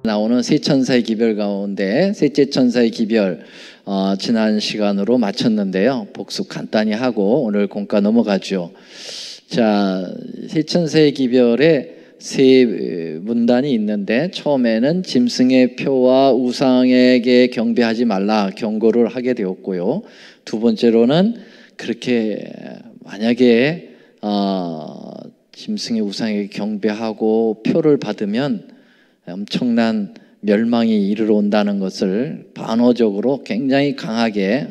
나오는 세 천사의 기별 가운데 셋째 천사의 기별 지난 시간으로 마쳤는데요. 복습 간단히 하고 오늘 공과 넘어가죠. 자, 세 천사의 기별에 세 문단이 있는데 처음에는 짐승의 표와 우상에게 경배하지 말라 경고를 하게 되었고요. 두 번째로는 그렇게 만약에 짐승의 우상에게 경배하고 표를 받으면 엄청난 멸망이 이르러 온다는 것을 반어적으로 굉장히 강하게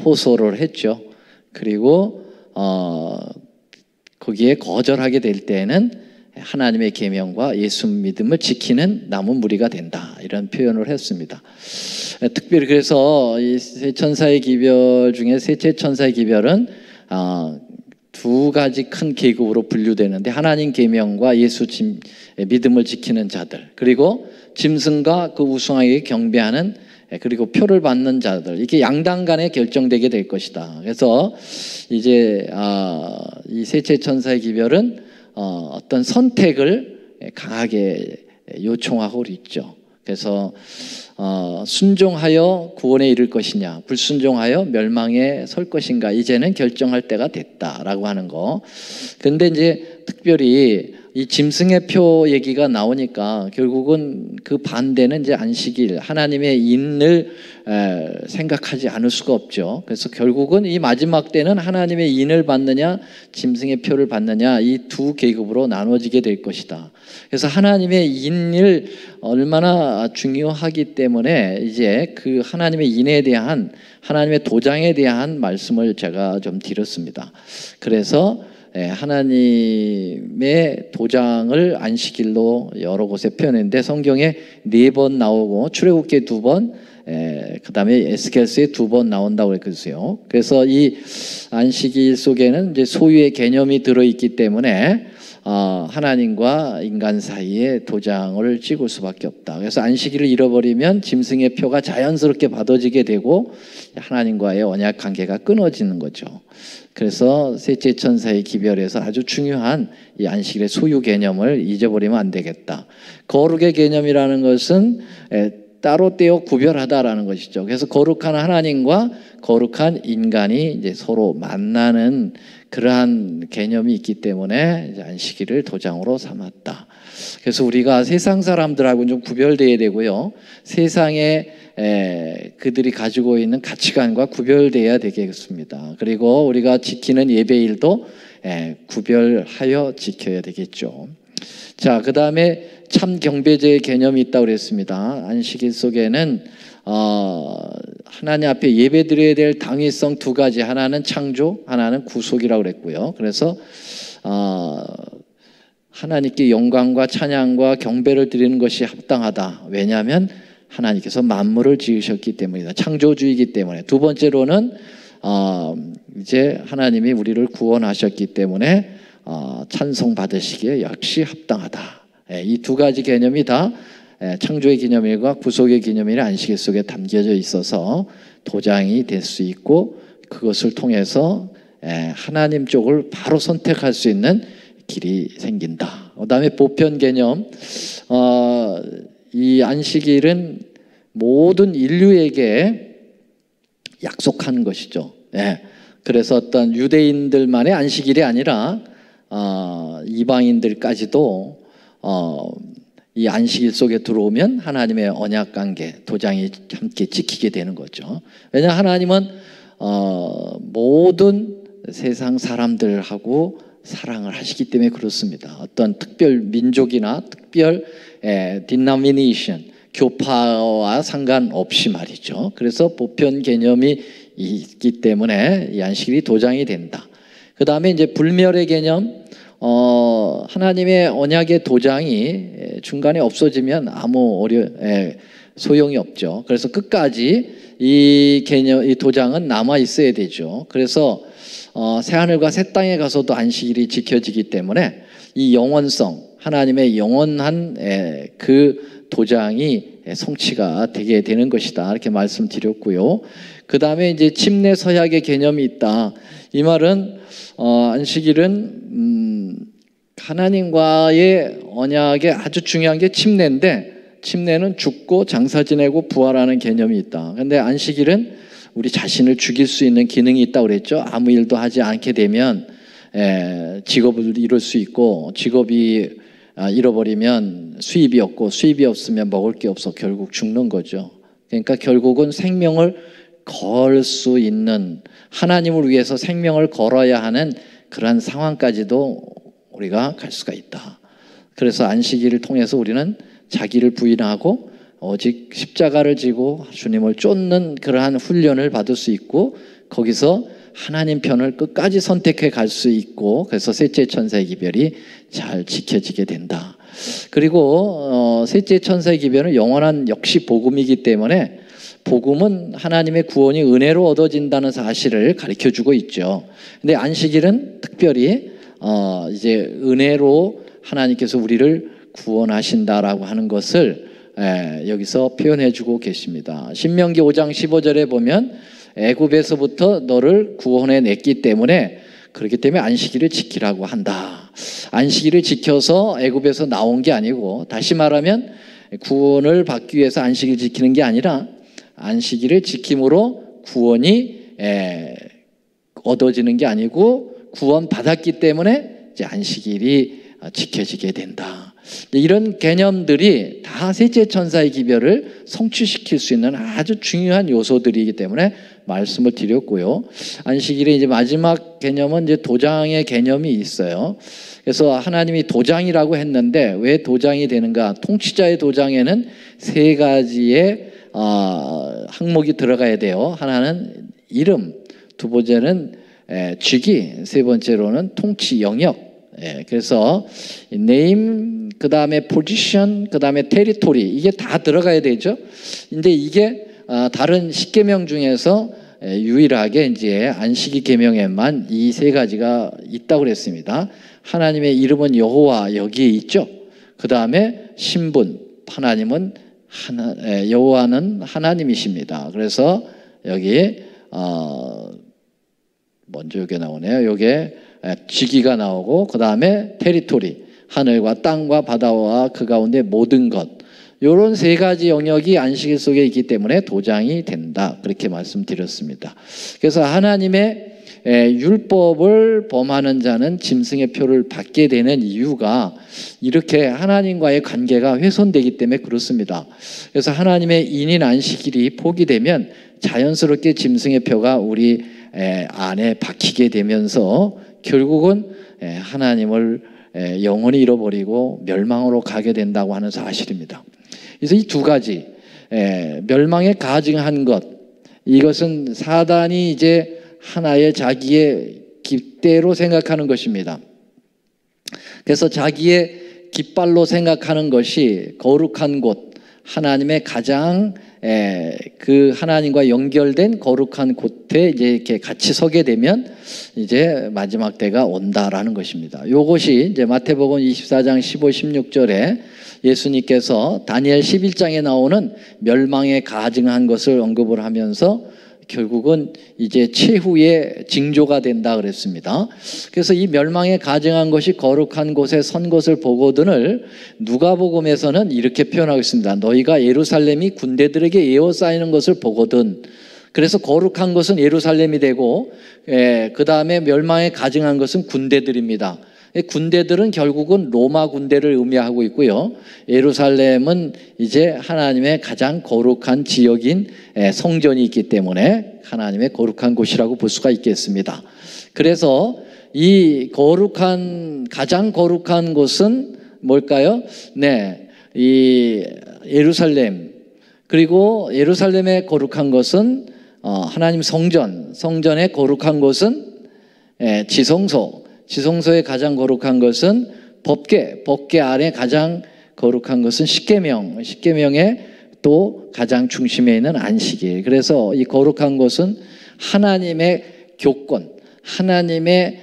호소를 했죠. 그리고 거기에 거절하게 될 때에는 하나님의 계명과 예수 믿음을 지키는 남은 무리가 된다, 이런 표현을 했습니다. 특별히 그래서 이 세 천사의 기별 중에 셋째 천사의 기별은 두 가지 큰 계급으로 분류되는데, 하나님 계명과 예수 믿음을 지키는 자들, 그리고 짐승과 그 우상에게 경배하는, 그리고 표를 받는 자들, 이렇게 양당 간에 결정되게 될 것이다. 그래서 이제 이 셋째 천사의 기별은 어떤 선택을 강하게 요청하고 있죠. 그래서 순종하여 구원에 이를 것이냐, 불순종하여 멸망에 설 것인가, 이제는 결정할 때가 됐다라고 하는 거. 그런데 이제 특별히 이 짐승의 표 얘기가 나오니까 결국은 그 반대는 이제 안식일, 하나님의 인을 생각하지 않을 수가 없죠. 그래서 결국은 이 마지막 때는 하나님의 인을 받느냐, 짐승의 표를 받느냐, 이 두 계급으로 나눠지게 될 것이다. 그래서 하나님의 인을 얼마나 중요하기 때문에 이제 그 하나님의 인에 대한, 하나님의 도장에 대한 말씀을 제가 좀 드렸습니다. 그래서 하나님의 도장을 안식일로 여러 곳에 표현했는데 성경에 4번 나오고 출애굽기에 2번, 그 다음에 에스겔서에 2번 나온다고 그랬어요. 그래서 이 안식일 속에는 이제 소유의 개념이 들어있기 때문에 하나님과 인간 사이에 도장을 찍을 수밖에 없다. 그래서 안식일을 잃어버리면 짐승의 표가 자연스럽게 받아지게 되고 하나님과의 언약 관계가 끊어지는 거죠. 그래서 셋째 천사의 기별에서 아주 중요한 이 안식일의 소유 개념을 잊어버리면 안 되겠다. 거룩의 개념이라는 것은 따로 떼어 구별하다라는 것이죠. 그래서 거룩한 하나님과 거룩한 인간이 이제 서로 만나는 그러한 개념이 있기 때문에 이제 안식일을 도장으로 삼았다. 그래서 우리가 세상 사람들하고는 좀 구별되어야 되고요. 세상에 그들이 가지고 있는 가치관과 구별되어야 되겠습니다. 그리고 우리가 지키는 예배일도 구별하여 지켜야 되겠죠. 자, 그 다음에 참 경배제의 개념이 있다고 그랬습니다. 안식일 속에는 하나님 앞에 예배드려야 될 당위성 2가지, 하나는 창조, 하나는 구속이라고 그랬고요. 그래서 하나님께 영광과 찬양과 경배를 드리는 것이 합당하다. 왜냐하면 하나님께서 만물을 지으셨기 때문이다. 창조주의이기 때문에. 두 번째로는 이제 하나님이 우리를 구원하셨기 때문에 찬송 받으시기에 역시 합당하다. 이 2가지 개념이 다 창조의 기념일과 구속의 기념일의 안식일 속에 담겨져 있어서 도장이 될 수 있고, 그것을 통해서 하나님 쪽을 바로 선택할 수 있는 길이 생긴다. 그 다음에 보편 개념, 이 안식일은 모든 인류에게 약속하는 것이죠. 그래서 어떤 유대인들만의 안식일이 아니라 이방인들까지도 이 안식일 속에 들어오면 하나님의 언약 관계, 도장이 함께 지키게 되는 거죠. 왜냐하면 하나님은 모든 세상 사람들하고 사랑을 하시기 때문에 그렇습니다. 어떤 특별 민족이나 특별 denomination, 교파와 상관없이 말이죠. 그래서 보편 개념이 있기 때문에 이 안식일이 도장이 된다. 그 다음에 이제 불멸의 개념, 하나님의 언약의 도장이 중간에 없어지면 아무 소용이 없죠. 그래서 끝까지 이 도장은 남아 있어야 되죠. 그래서 새하늘과 새 땅에 가서도 안식일이 지켜지기 때문에 이 영원성, 하나님의 영원한 그 도장이 성취가 되게 되는 것이다, 이렇게 말씀드렸고요. 그 다음에 이제 침례 서약의 개념이 있다. 이 말은 안식일은 하나님과의 언약에 아주 중요한 게 침례인데, 침례는 죽고 장사 지내고 부활하는 개념이 있다. 그런데 안식일은 우리 자신을 죽일 수 있는 기능이 있다고 그랬죠. 아무 일도 하지 않게 되면 직업을 잃을 수 있고, 직업이 잃어버리면 수입이 없고, 수입이 없으면 먹을 게 없어 결국 죽는 거죠. 그러니까 결국은 생명을 걸 수 있는, 하나님을 위해서 생명을 걸어야 하는 그러한 상황까지도 우리가 갈 수가 있다. 그래서 안식일을 통해서 우리는 자기를 부인하고 오직 십자가를 지고 주님을 쫓는 그러한 훈련을 받을 수 있고, 거기서 하나님 편을 끝까지 선택해 갈 수 있고, 그래서 셋째 천사의 기별이 잘 지켜지게 된다. 그리고 셋째 천사의 기별은 영원한 역시 복음이기 때문에, 복음은 하나님의 구원이 은혜로 얻어진다는 사실을 가르쳐주고 있죠. 근데 안식일은 특별히 이제 은혜로 하나님께서 우리를 구원하신다라고 하는 것을 여기서 표현해주고 계십니다. 신명기 5장 15절에 보면 애굽에서부터 너를 구원해냈기 때문에, 그렇기 때문에 안식일을 지키라고 한다. 안식일을 지켜서 애굽에서 나온 게 아니고, 다시 말하면 구원을 받기 위해서 안식일을 지키는 게 아니라 안식일을 지킴으로 구원이 얻어지는 게 아니고, 구원받았기 때문에 이제 안식일이 지켜지게 된다. 이런 개념들이 다 셋째 천사의 기별을 성취시킬 수 있는 아주 중요한 요소들이기 때문에 말씀을 드렸고요. 안식일의 이제 마지막 개념은 이제 도장의 개념이 있어요. 그래서 하나님이 도장이라고 했는데 왜 도장이 되는가? 통치자의 도장에는 세 가지의 항목이 들어가야 돼요. 하나는 이름, 두 번째는 직위, 세 번째로는 통치 영역. 그래서 name, 그 다음에 position, 그 다음에 territory, 이게 다 들어가야 되죠. 근데 이게 다른 십계명 중에서 유일하게 이제 안식일 계명에만 이 세 가지가 있다고 그랬습니다. 하나님의 이름은 여호와, 여기에 있죠. 그 다음에 신분, 하나님은 여호와는 하나님이십니다. 그래서 여기 먼저 여기 나오네요. 여기에 직위가 나오고, 그 다음에 테리토리, 하늘과 땅과 바다와 그 가운데 모든 것, 이런 세 가지 영역이 안식일 속에 있기 때문에 도장이 된다, 그렇게 말씀드렸습니다. 그래서 하나님의 율법을 범하는 자는 짐승의 표를 받게 되는 이유가 이렇게 하나님과의 관계가 훼손되기 때문에 그렇습니다. 그래서 하나님의 인인 안식일이 포기되면 자연스럽게 짐승의 표가 우리 안에 박히게 되면서 결국은 하나님을 영원히 잃어버리고 멸망으로 가게 된다고 하는 사실입니다. 그래서 이 두 가지, 멸망에 가증한 것, 이것은 사단이 이제 하나의 자기의 깃대로 생각하는 것입니다. 그래서 자기의 깃발로 생각하는 것이 거룩한 곳, 하나님의 가장 그 하나님과 연결된 거룩한 곳에 이제 이렇게 같이 서게 되면 이제 마지막 때가 온다라는 것입니다. 이것이 이제 마태복음 24장 15, 16절에 예수님께서 다니엘 11장에 나오는 멸망에 가증한 것을 언급을 하면서 결국은 이제 최후의 징조가 된다 그랬습니다. 그래서 이 멸망에 가증한 것이 거룩한 곳에 선 것을 보거든을 누가복음에서는 이렇게 표현하고 있습니다. 너희가 예루살렘이 군대들에게 에워싸이는 것을 보거든. 그래서 거룩한 것은 예루살렘이 되고 그 다음에 멸망에 가증한 것은 군대들입니다. 군대들은 결국은 로마 군대를 의미하고 있고요. 예루살렘은 이제 하나님의 가장 거룩한 지역인 성전이 있기 때문에 하나님의 거룩한 곳이라고 볼 수가 있겠습니다. 그래서 이 가장 거룩한 곳은 뭘까요? 이 예루살렘. 그리고 예루살렘의 거룩한 것은 하나님 성전의 거룩한 곳은 지성소의 가장 거룩한 것은 법궤 아래 가장 거룩한 것은 십계명의 또 가장 중심에 있는 안식일. 그래서 이 거룩한 것은 하나님의 교권, 하나님의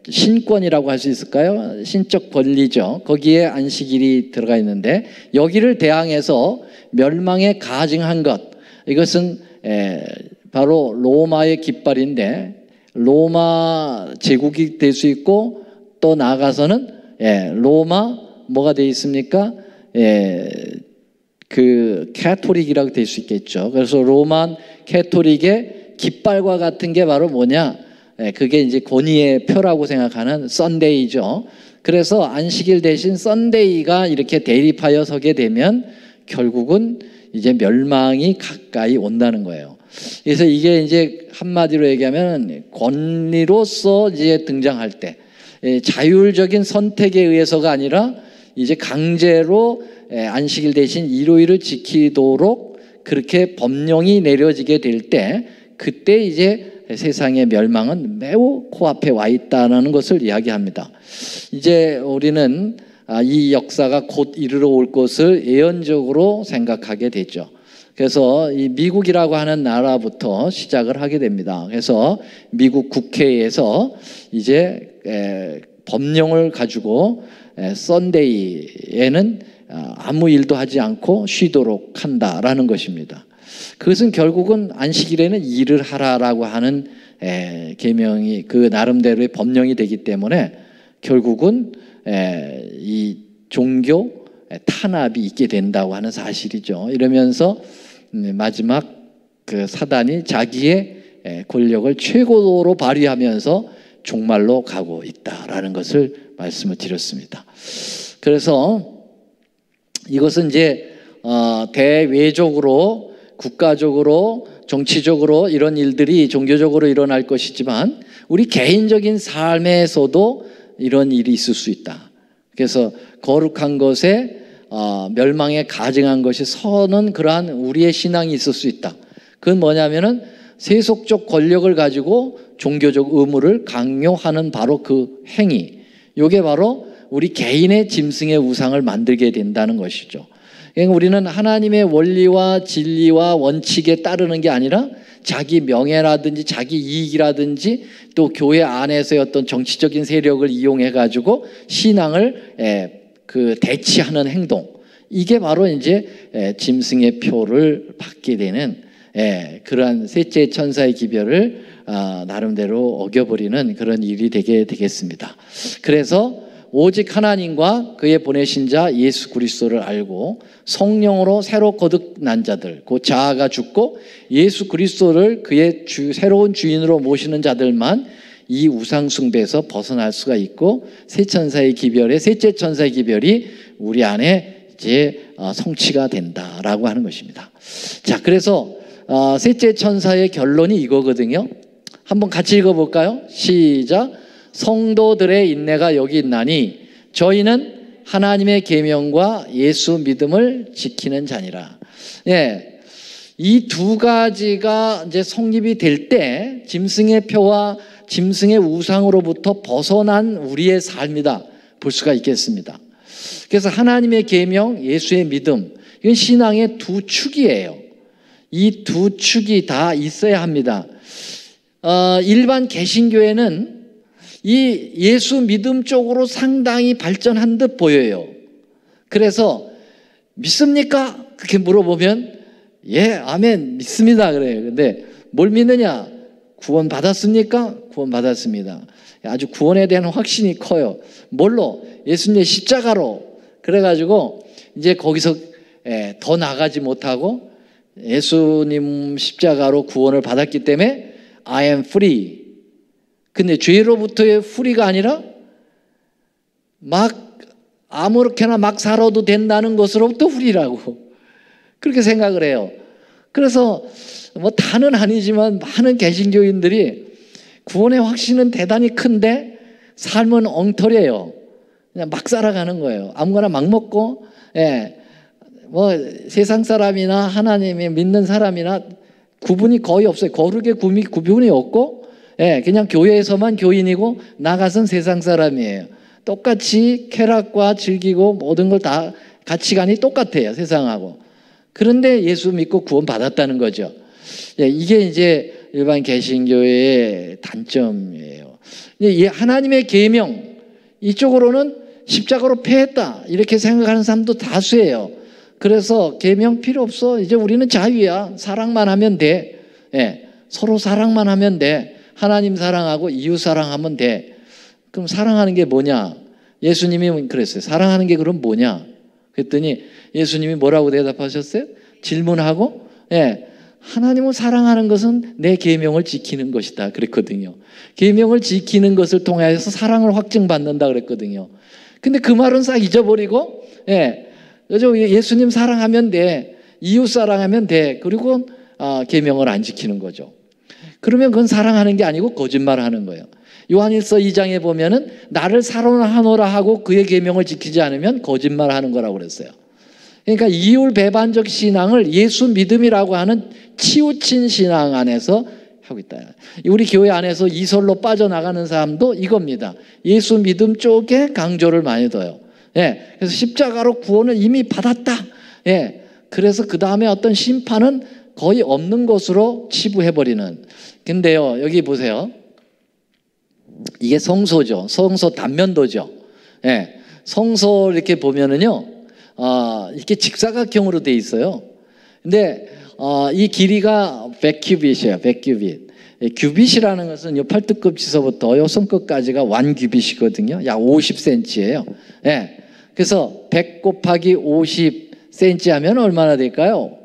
신권이라고 할 수 있을까요? 신적 권리죠. 거기에 안식일이 들어가 있는데 여기를 대항해서 멸망에 가증한 것, 이것은 바로 로마의 깃발인데 로마 제국이 될 수 있고 또 나아가서는 로마 뭐가 되어 있습니까? 그 캐토릭이라고 될 수 있겠죠. 그래서 로만 캐토릭의 깃발과 같은 게 바로 뭐냐? 그게 이제 권위의 표라고 생각하는 썬데이죠. 그래서 안식일 대신 썬데이가 이렇게 대립하여 서게 되면 결국은 이제 멸망이 가까이 온다는 거예요. 그래서 이게 이제 한마디로 얘기하면 권리로서 이제 등장할 때 자율적인 선택에 의해서가 아니라 이제 강제로 안식일 대신 일요일을 지키도록 그렇게 법령이 내려지게 될 때 그때 이제 세상의 멸망은 매우 코앞에 와 있다는 것을 이야기합니다. 이제 우리는 이 역사가 곧 이르러 올 것을 예언적으로 생각하게 되죠. 그래서 이 미국이라고 하는 나라부터 시작을 하게 됩니다. 그래서 미국 국회에서 이제 법령을 가지고 썬데이에는 아무 일도 하지 않고 쉬도록 한다라는 것입니다. 그것은 결국은 안식일에는 일을 하라라고 하는 계명이 그 나름대로의 법령이 되기 때문에 결국은 이 종교 탄압이 있게 된다고 하는 사실이죠. 이러면서 마지막 그 사단이 자기의 권력을 최고로 발휘하면서 종말로 가고 있다라는 것을 말씀을 드렸습니다. 그래서 이것은 이제 대외적으로 국가적으로 정치적으로 이런 일들이 종교적으로 일어날 것이지만 우리 개인적인 삶에서도 이런 일이 있을 수 있다. 그래서 거룩한 것에 멸망에 가증한 것이 서는 그러한 우리의 신앙이 있을 수 있다. 그건 뭐냐면은 세속적 권력을 가지고 종교적 의무를 강요하는 바로 그 행위. 이게 바로 우리 개인의 짐승의 우상을 만들게 된다는 것이죠. 그러니까 우리는 하나님의 원리와 진리와 원칙에 따르는 게 아니라 자기 명예라든지 자기 이익이라든지 또 교회 안에서의 어떤 정치적인 세력을 이용해 가지고 신앙을 대치하는 행동, 이게 바로 이제 짐승의 표를 받게 되는 그러한 셋째 천사의 기별을 나름대로 어겨버리는 그런 일이 되게 되겠습니다. 그래서 오직 하나님과 그의 보내신 자 예수 그리스도를 알고 성령으로 새로 거듭난 자들, 곧 자아가 죽고 예수 그리스도를 그의 새로운 주인으로 모시는 자들만 이 우상 숭배에서 벗어날 수가 있고 셋째 천사의 기별이 우리 안에 이제 성취가 된다라고 하는 것입니다. 자, 그래서 셋째 천사의 결론이 이거거든요. 한번 같이 읽어볼까요? 시작. 성도들의 인내가 여기 있나니 저희는 하나님의 계명과 예수 믿음을 지키는 자니라. 예, 이 두 가지가 이제 성립이 될 때 짐승의 표와 짐승의 우상으로부터 벗어난 우리의 삶이다 볼 수가 있겠습니다. 그래서 하나님의 계명, 예수의 믿음, 이건 신앙의 두 축이에요. 이 두 축이 다 있어야 합니다. 일반 개신교회는 이 예수 믿음 쪽으로 상당히 발전한 듯 보여요. 그래서 믿습니까? 그렇게 물어보면 예, 아멘, 믿습니다 그래요. 근데 뭘 믿느냐? 구원 받았습니까? 구원 받았습니다. 아주 구원에 대한 확신이 커요. 뭘로? 예수님의 십자가로. 그래가지고 이제 거기서 더 나가지 못하고 예수님 십자가로 구원을 받았기 때문에 I am free. 근데 죄로부터의 프리가 아니라 막 아무렇게나 막 살아도 된다는 것으로부터 프리라고 그렇게 생각을 해요. 그래서 뭐 다는 아니지만 많은 개신교인들이 구원의 확신은 대단히 큰데 삶은 엉터리예요. 그냥 막 살아가는 거예요. 아무거나 막 먹고, 뭐 세상 사람이나 하나님이 믿는 사람이나 구분이 거의 없어요. 거룩의 구분이 없고, 그냥 교회에서만 교인이고 나가선 세상 사람이에요. 똑같이 쾌락과 즐기고 모든 걸 다 가치관이 똑같아요, 세상하고. 그런데 예수 믿고 구원 받았다는 거죠. 이게 이제 일반 개신교회의 단점이에요. 하나님의 계명, 이쪽으로는 십자가로 패했다 이렇게 생각하는 사람도 다수예요. 그래서 계명 필요 없어. 이제 우리는 자유야. 사랑만 하면 돼. 서로 사랑만 하면 돼. 하나님 사랑하고 이웃 사랑하면 돼. 그럼 사랑하는 게 뭐냐? 예수님이 그랬어요. 사랑하는 게 그럼 뭐냐? 그랬더니 예수님이 뭐라고 대답하셨어요? 질문하고, 예, 하나님을 사랑하는 것은 내 계명을 지키는 것이다 그랬거든요. 계명을 지키는 것을 통해서 사랑을 확증받는다 그랬거든요. 근데 그 말은 싹 잊어버리고, 예, 예수님 사랑하면 돼, 이웃 사랑하면 돼, 그리고 계명을 안 지키는 거죠. 그러면 그건 사랑하는 게 아니고 거짓말하는 거예요. 요한일서 2장에 보면은 나를 사랑하노라 하고 그의 계명을 지키지 않으면 거짓말하는 거라고 그랬어요. 그러니까 이율 배반적 신앙을 예수 믿음이라고 하는 치우친 신앙 안에서 하고 있다. 우리 교회 안에서 이설로 빠져나가는 사람도 이겁니다. 예수 믿음 쪽에 강조를 많이 둬요. 예, 그래서 십자가로 구원을 이미 받았다. 예, 그래서 그 다음에 어떤 심판은 거의 없는 것으로 치부해버리는. 근데요, 여기 보세요. 이게 성소죠. 성소 단면도죠. 예, 성소 이렇게 보면은요, 이렇게 직사각형으로 돼 있어요. 근데 이 길이가 100규빗이에요. 100규빗. 규빗이라는 것은 요 팔뚝급 지서부터 요 손끝까지가 1규빗이거든요. 약 50cm예요. 예, 그래서 100 곱하기 50cm 하면 얼마나 될까요?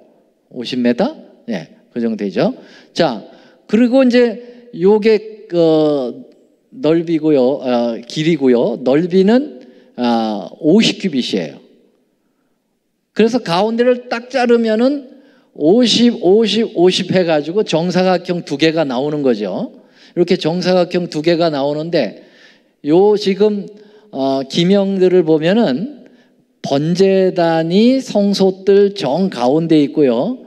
50m? 예, 그 정도 되죠. 자, 그리고 이제 요게 넓이고요, 길이고요. 넓이는 50규빗이에요. 그래서 가운데를 딱 자르면은 50, 50, 50 해가지고 정사각형 두 개가 나오는 거죠. 이렇게 정사각형 두 개가 나오는데 요 지금 기명들을 보면은 번제단이 성소뜰 정 가운데 있고요.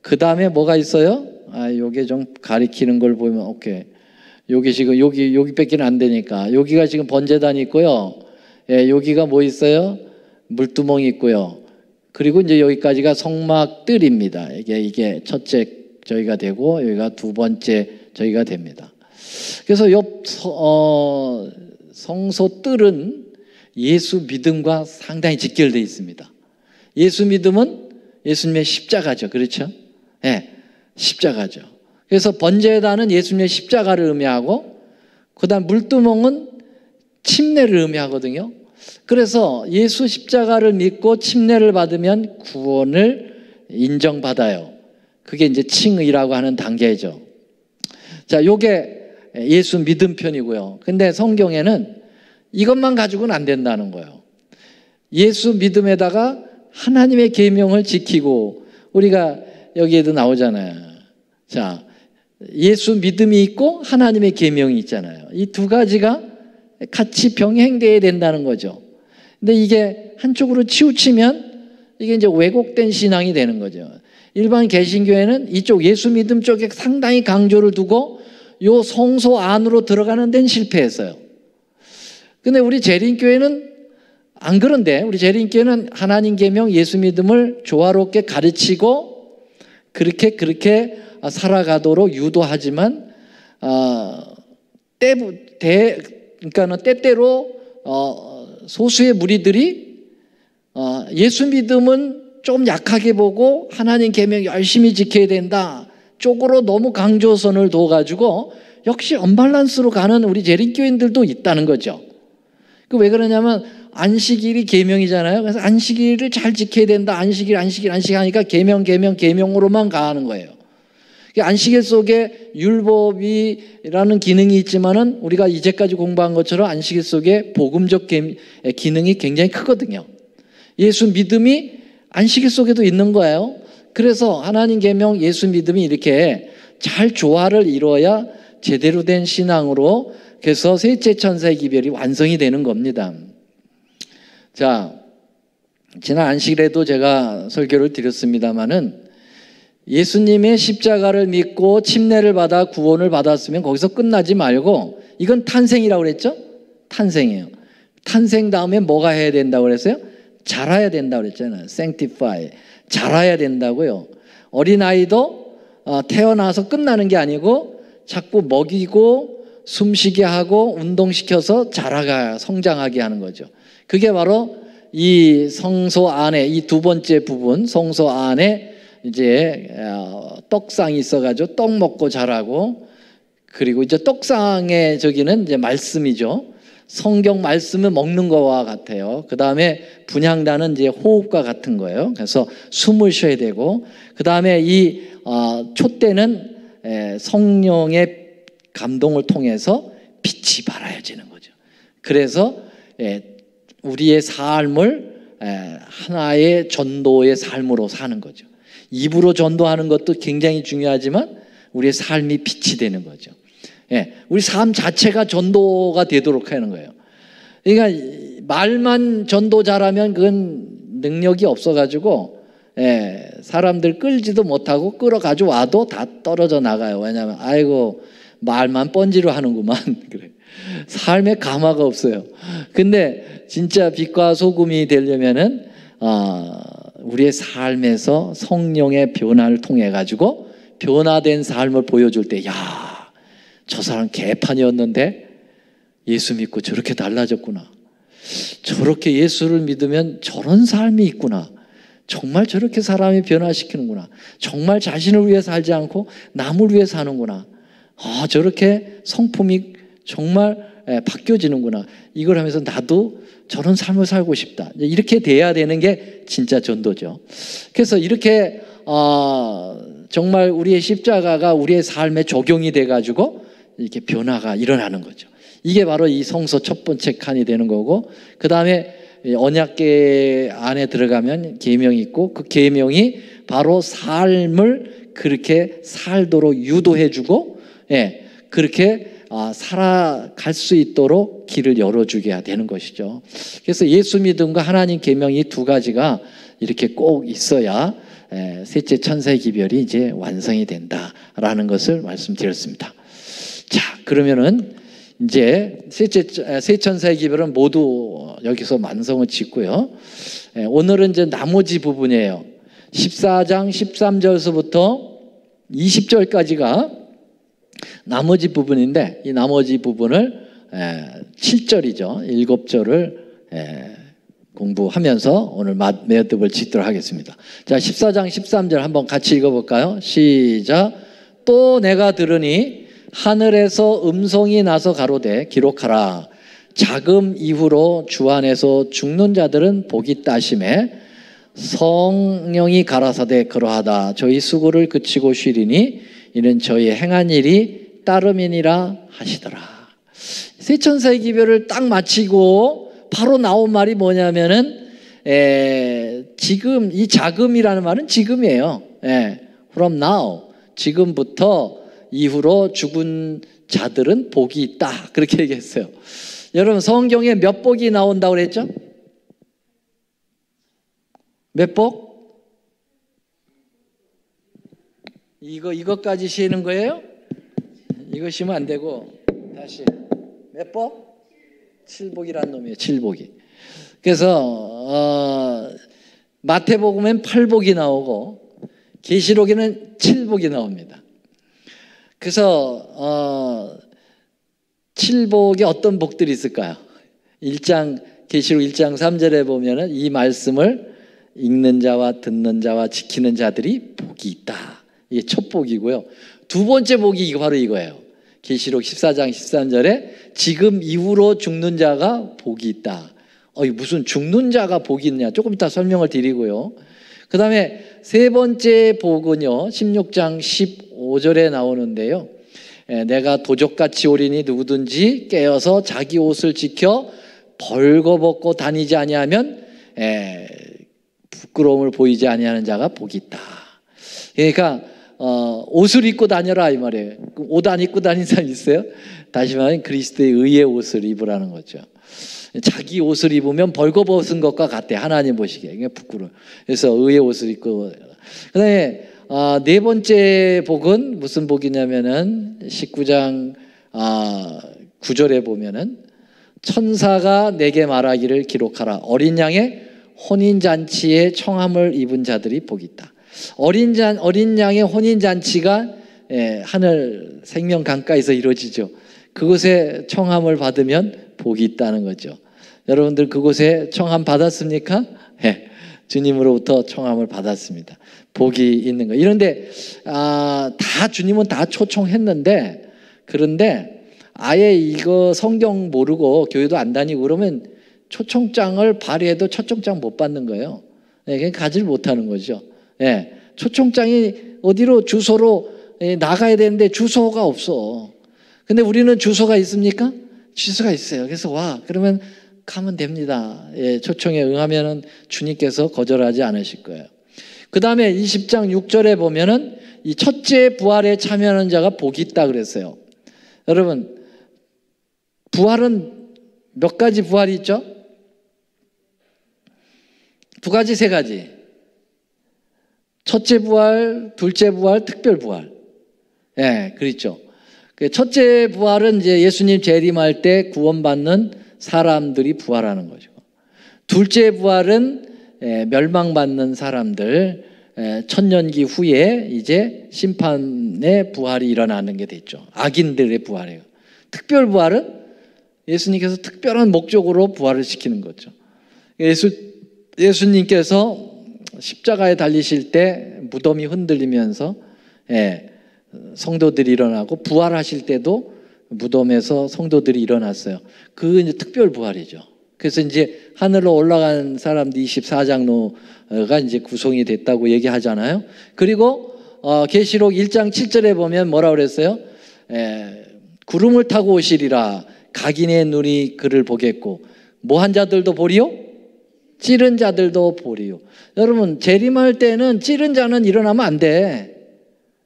그 다음에 뭐가 있어요? 요게 좀 가리키는 걸 보면 오케이. 여기 지금 여기밖에 안 되니까 여기가 지금 번제단이 있고요. 예, 여기가 뭐 있어요? 물두멍이 있고요. 그리고 이제 여기까지가 성막뜰입니다. 이게 첫째 저희가 되고 여기가 두 번째 저희가 됩니다. 그래서 옆 성소뜰은 예수 믿음과 상당히 직결되어 있습니다. 예수 믿음은 예수님의 십자가죠. 그렇죠? 예, 십자가죠. 그래서 번제단은 예수님의 십자가를 의미하고 그다음 물두멍은 침례를 의미하거든요. 그래서 예수 십자가를 믿고 침례를 받으면 구원을 인정받아요. 그게 이제 칭의라고 하는 단계죠. 자, 요게 예수 믿음 편이고요. 근데 성경에는 이것만 가지고는 안 된다는 거예요. 예수 믿음에다가 하나님의 계명을 지키고 우리가 여기에도 나오잖아요. 자, 예수 믿음이 있고 하나님의 계명이 있잖아요. 이 두 가지가 같이 병행돼야 된다는 거죠. 근데 이게 한쪽으로 치우치면 이게 이제 왜곡된 신앙이 되는 거죠. 일반 개신교회는 이쪽 예수 믿음 쪽에 상당히 강조를 두고 요 성소 안으로 들어가는 데는 실패했어요. 근데 우리 재림교회는 안 그런데 우리 재림교회는 하나님 계명 예수 믿음을 조화롭게 가르치고 그렇게 살아가도록 유도하지만 그러니까는 때때로 소수의 무리들이 예수 믿음은 좀 약하게 보고 하나님 계명 열심히 지켜야 된다 쪽으로 너무 강조선을 둬가지고 역시 언밸런스로 가는 우리 재림교인들도 있다는 거죠. 그 왜 그러냐면 안식일이 계명이잖아요. 그래서 안식일을 잘 지켜야 된다. 안식일 하니까 계명으로만 가는 거예요. 안식일 속에 율법이라는 기능이 있지만은 우리가 이제까지 공부한 것처럼 안식일 속에 복음적 기능이 굉장히 크거든요. 예수 믿음이 안식일 속에도 있는 거예요. 그래서 하나님 계명 예수 믿음이 이렇게 잘 조화를 이루어야 제대로 된 신앙으로 그래서 셋째 천사의 기별이 완성이 되는 겁니다. 자, 지난 안식일에도 제가 설교를 드렸습니다마는 예수님의 십자가를 믿고 침례를 받아 구원을 받았으면 거기서 끝나지 말고 이건 탄생이라고 그랬죠? 탄생이에요. 탄생 다음에 뭐가 해야 된다고 그랬어요? 자라야 된다고 그랬잖아요. sanctify. 자라야 된다고요. 어린아이도 태어나서 끝나는 게 아니고 자꾸 먹이고 숨쉬게 하고 운동시켜서 자라가 성장하게 하는 거죠. 그게 바로 이 성소 안에 이 두 번째 부분 성소 안에 이제 떡상이 있어가지고 떡 먹고 자라고 그리고 이제 떡상의 저기는 이제 말씀이죠. 성경 말씀을 먹는 거와 같아요. 그 다음에 분향단은 이제 호흡과 같은 거예요. 그래서 숨을 쉬어야 되고, 그 다음에 이 촛대는 성령의 감동을 통해서 빛이 발하여지는 거죠. 그래서 우리의 삶을 하나의 전도의 삶으로 사는 거죠. 입으로 전도하는 것도 굉장히 중요하지만 우리의 삶이 빛이 되는 거죠. 우리 삶 자체가 전도가 되도록 하는 거예요. 그러니까 말만 전도 잘하면 그건 능력이 없어가지고 사람들 끌지도 못하고 끌어가지고 와도 다 떨어져 나가요. 왜냐하면 아이고 말만 뻔지로 하는구만. 그래. 삶에 감화가 없어요. 근데 진짜 빛과 소금이 되려면은 우리의 삶에서 성령의 변화를 통해 가지고 변화된 삶을 보여줄 때, 야, 저 사람 개판이었는데 예수 믿고 저렇게 달라졌구나. 저렇게 예수를 믿으면 저런 삶이 있구나. 정말 저렇게 사람이 변화시키는구나. 정말 자신을 위해 살지 않고 남을 위해 사는구나. 저렇게 성품이 정말 바뀌어지는구나. 이걸 하면서 나도 저런 삶을 살고 싶다. 이렇게 돼야 되는 게 진짜 전도죠. 그래서 이렇게 정말 우리의 십자가가 우리의 삶에 적용이 돼가지고 이렇게 변화가 일어나는 거죠. 이게 바로 이 성서 첫 번째 칸이 되는 거고, 그 다음에 언약궤 안에 들어가면 계명이 있고, 그 계명이 바로 삶을 그렇게 살도록 유도해주고, 그렇게 살아갈 수 있도록 길을 열어주게 되는 것이죠. 그래서 예수 믿음과 하나님 계명이 두 가지가 이렇게 꼭 있어야 셋째 천사의 기별이 이제 완성이 된다라는 것을 말씀드렸습니다. 자, 그러면은 이제 세 천사의 기별은 모두 여기서 완성을 짓고요. 오늘은 이제 나머지 부분이에요. 14장 13절서부터 20절까지가 나머지 부분인데, 이 나머지 부분을 7절이죠. 7절을 공부하면서 오늘 매듭을 짓도록 하겠습니다. 자, 14장 13절 한번 같이 읽어볼까요? 시작. 또 내가 들으니 하늘에서 음성이 나서 가로되 기록하라. 자금 이후로 주 안에서 죽는 자들은 복이 따심에 성령이 가라사대 그러하다. 저희 수고를 그치고 쉬리니 이는 저희 행한 일이 따름이니라 하시더라. 세 천사의 기별을 딱 마치고 바로 나온 말이 뭐냐면은 지금, 이 자금이라는 말은 지금이에요. From now, 지금부터 이후로 죽은 자들은 복이 있다. 그렇게 얘기했어요. 여러분, 성경에 몇 복이 나온다고 그랬죠? 몇 복? 이것까지 쉬는 거예요? 이거 쉬면 안 되고, 다시. 몇 복? 7복이란 놈이에요. 7복이. 그래서 마태복음엔 8복이 나오고 계시록에는 7복이 나옵니다. 그래서 7복에 어떤 복들이 있을까요? 계시록 1장 3절에 보면은 이 말씀을 읽는 자와 듣는 자와 지키는 자들이 복이 있다. 이게 첫 복이고요. 두 번째 복이 이거 바로 이거예요. 계시록 14장 13절에 지금 이후로 죽는 자가 복이 있다. 무슨 죽는 자가 복이 있냐? 조금 이따 설명을 드리고요. 그 다음에 세 번째 복은요, 16장 15절에 나오는데요. 내가 도적같이 오리니 누구든지 깨어서 자기 옷을 지켜 벌거벗고 다니지 아니하면 부끄러움을 보이지 아니하는 자가 복이 있다. 그러니까 옷을 입고 다녀라 이 말이에요. 옷 안 입고 다니는 사람 있어요? 다시 말하면 그리스도의 의의 옷을 입으라는 거죠. 자기 옷을 입으면 벌거벗은 것과 같대. 하나님 보시기에. 이게 부끄러워. 그래서 의의 옷을 입고. 그 다음에 네 번째 복은 무슨 복이냐면은 19장 9절에 보면은 천사가 내게 말하기를 기록하라. 어린 양의 혼인잔치에 청함을 입은 자들이 복이 있다. 어린 양의 혼인잔치가 하늘 생명 강가에서 이루어지죠. 그곳에 청함을 받으면 복이 있다는 거죠. 여러분들 그곳에 청함 받았습니까? 주님으로부터 청함을 받았습니다. 복이 있는 거예요. 이런데 다 주님은 다 초청했는데, 그런데 아예 이거 성경 모르고 교회도 안 다니고 그러면 초청장을 발휘해도 초청장 못 받는 거예요. 예, 그냥 가지를 못하는 거죠. 예, 초청장이 어디로 주소로 나가야 되는데 주소가 없어. 근데 우리는 주소가 있습니까? 주소가 있어요. 그래서 와 그러면 가면 됩니다. 예, 초청에 응하면은 주님께서 거절하지 않으실 거예요. 그 다음에 20장 6절에 보면은 이 첫째 부활에 참여하는 자가 복이 있다 그랬어요. 여러분 부활은 몇 가지 부활이 있죠? 두 가지, 세 가지. 첫째 부활, 둘째 부활, 특별 부활. 예, 그렇죠. 첫째 부활은 이제 예수님 재림할 때 구원받는 사람들이 부활하는 거죠. 둘째 부활은 멸망받는 사람들, 천년기 후에 이제 심판의 부활이 일어나는 게 됐죠. 악인들의 부활이에요. 특별 부활은 예수님께서 특별한 목적으로 부활을 시키는 거죠. 예수님께서 십자가에 달리실 때 무덤이 흔들리면서 성도들이 일어나고 부활하실 때도 무덤에서 성도들이 일어났어요. 그 이제 특별 부활이죠. 그래서 이제 하늘로 올라간 사람들 24장로가 이제 구성이 됐다고 얘기하잖아요. 그리고 계시록 1장 7절에 보면 뭐라고 그랬어요? 구름을 타고 오시리라. 각인의 눈이 그를 보겠고 뭐한 자들도 보리요? 찌른 자들도 보리요. 여러분 재림할 때는 찌른 자는 일어나면 안 돼.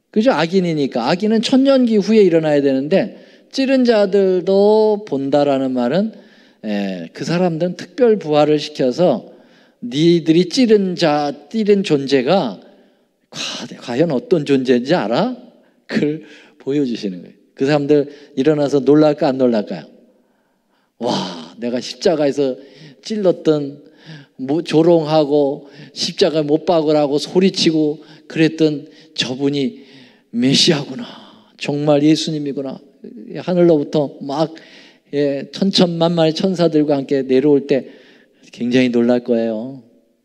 그죠? 악인이니까. 악인은 천년기 후에 일어나야 되는데 찌른 자들도 본다라는 말은 그 사람들은 특별 부활을 시켜서 니들이 찌른 존재가 과연 어떤 존재인지 알아? 그걸 보여주시는 거예요. 그 사람들 일어나서 놀랄까 안 놀랄까요? 와, 내가 십자가에서 찔렀던 조롱하고 십자가에 못 박으라고 소리치고 그랬던 저분이 메시아구나. 정말 예수님이구나. 하늘로부터 막 천천만마의 천사들과 함께 내려올 때 굉장히 놀랄 거예요.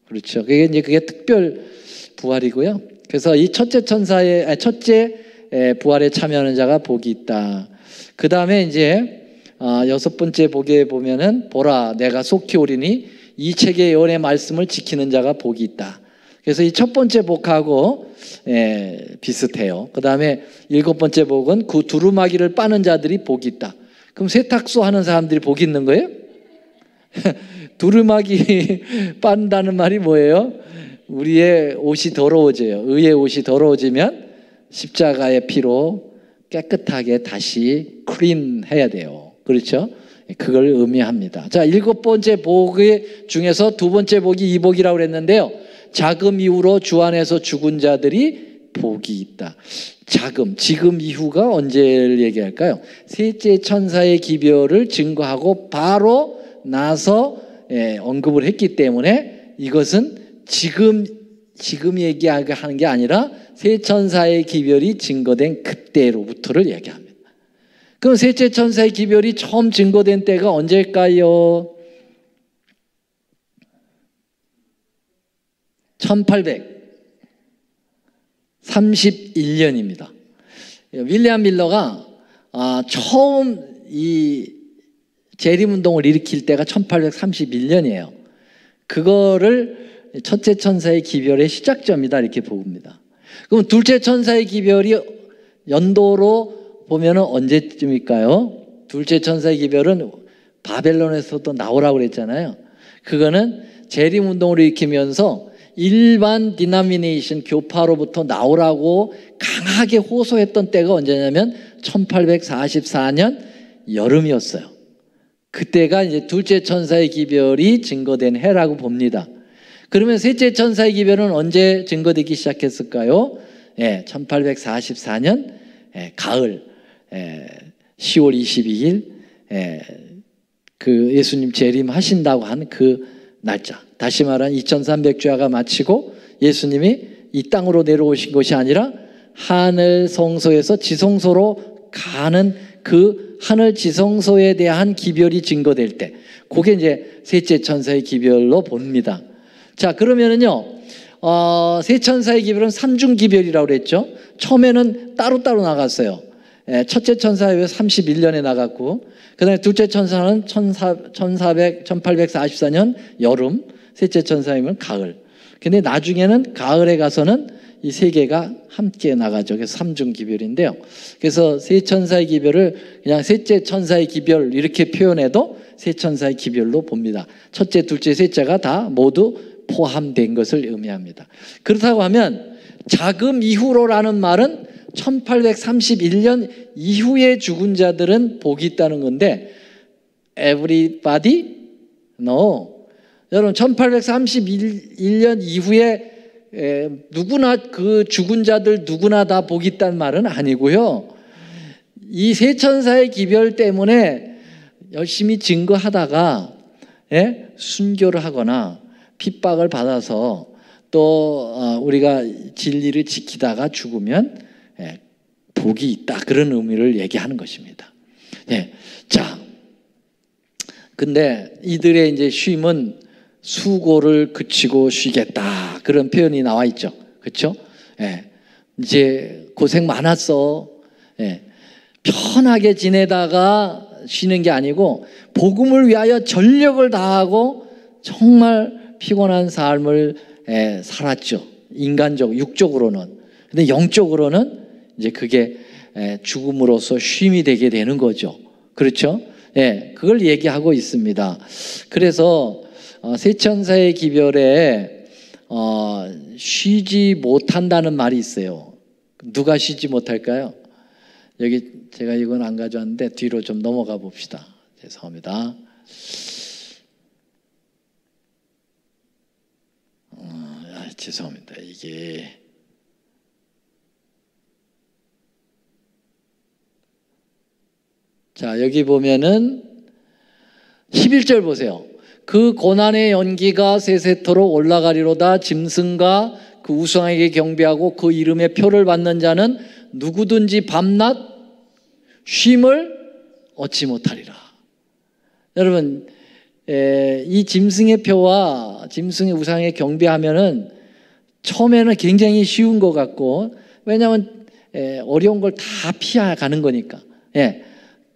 그렇죠. 그게 특별 부활이고요. 그래서 이 첫째 부활에 참여하는 자가 복이 있다. 그 다음에 이제 여섯 번째 복에 보면은 보라 내가 속히 오리니 이 책의 예언의 말씀을 지키는 자가 복이 있다. 그래서 이 첫 번째 복하고 비슷해요. 그 다음에 일곱 번째 복은 그 두루마기를 빠는 자들이 복이 있다. 그럼 세탁소 하는 사람들이 복이 있는 거예요? 두루마기 빤다는 말이 뭐예요? 우리의 옷이 더러워져요. 의의 옷이 더러워지면 십자가의 피로 깨끗하게 다시 클린해야 돼요. 그렇죠? 그걸 의미합니다. 자, 일곱 번째 복 중에서 두 번째 복이 이복이라고 그랬는데요. 자금 이후로 주 안에서 죽은 자들이 복이 있다. 지금 이후가 언제를 얘기할까요? 셋째 천사의 기별을 증거하고 바로 나서 언급을 했기 때문에 이것은 지금 얘기하는 게 아니라 세 천사의 기별이 증거된 그때로부터를 얘기합니다. 그럼 셋째 천사의 기별이 처음 증거된 때가 언제일까요? 1831년입니다. 윌리엄 밀러가 처음 이 재림운동을 일으킬 때가 1831년이에요. 그거를 첫째 천사의 기별의 시작점이다 이렇게 봅니다. 그럼 둘째 천사의 기별이 연도로 보면 언제쯤일까요? 둘째 천사의 기별은 바벨론에서도 나오라고 그랬잖아요. 그거는 재림운동을 일으키면서 일반 디나미네이션 교파로부터 나오라고 강하게 호소했던 때가 언제냐면 1844년 여름이었어요. 그때가 이제 둘째 천사의 기별이 증거된 해라고 봅니다. 그러면 셋째 천사의 기별은 언제 증거되기 시작했을까요? 1844년 가을 10월 22일 그 예수님 재림하신다고 한 그 날짜. 다시 말하면 2300주야가 마치고 예수님이 이 땅으로 내려오신 것이 아니라 하늘 성소에서 지성소로 가는 그 하늘 지성소에 대한 기별이 증거될 때, 그게 이제 셋째 천사의 기별로 봅니다. 자, 그러면은요, 세 천사의 기별은 삼중 기별이라고 그랬죠. 처음에는 따로따로 나갔어요. 첫째 천사에 31년에 나갔고, 그 다음에 둘째 천사는 1844년 여름, 셋째 천사이면 가을. 근데 나중에는 가을에 가서는 이 세 개가 함께 나가죠. 그래서 삼중기별인데요. 그래서 세 천사의 기별을 그냥 셋째 천사의 기별 이렇게 표현해도 세 천사의 기별로 봅니다. 첫째, 둘째, 셋째가 다 모두 포함된 것을 의미합니다. 그렇다고 하면 자금 이후로라는 말은 1831년 이후에 죽은 자들은 복이 있다는 건데 everybody? No. 여러분 1831년 이후에 누구나 그 죽은 자들 누구나 다 복이 있다는 말은 아니고요. 이 세 천사의 기별 때문에 열심히 증거하다가 순교를 하거나 핍박을 받아서 또 우리가 진리를 지키다가 죽으면 복이 있다, 그런 의미를 얘기하는 것입니다. 자, 근데 이들의 이제 쉼은 수고를 그치고 쉬겠다, 그런 표현이 나와 있죠. 그렇죠? 이제 고생 많았어. 편하게 지내다가 쉬는 게 아니고 복음을 위하여 전력을 다하고 정말 피곤한 삶을 살았죠. 인간적, 육적으로는. 근데 영적으로는 이제 그게 죽음으로써 쉼이 되게 되는 거죠. 그렇죠? 그걸 얘기하고 있습니다. 그래서 세 천사의 기별에 쉬지 못한다는 말이 있어요. 누가 쉬지 못할까요? 여기 제가 이건 안 가져왔는데 뒤로 좀 넘어가 봅시다. 죄송합니다. 죄송합니다. 이게 자, 여기 보면은 11절 보세요. 그 고난의 연기가 세세토록 올라가리로다. 짐승과 그 우상에게 경배하고 그 이름의 표를 받는 자는 누구든지 밤낮 쉼을 얻지 못하리라. 여러분, 이 짐승의 표와 짐승의 우상에 경배하면은 처음에는 굉장히 쉬운 것 같고, 왜냐하면 어려운 걸 다 피해가는 거니까.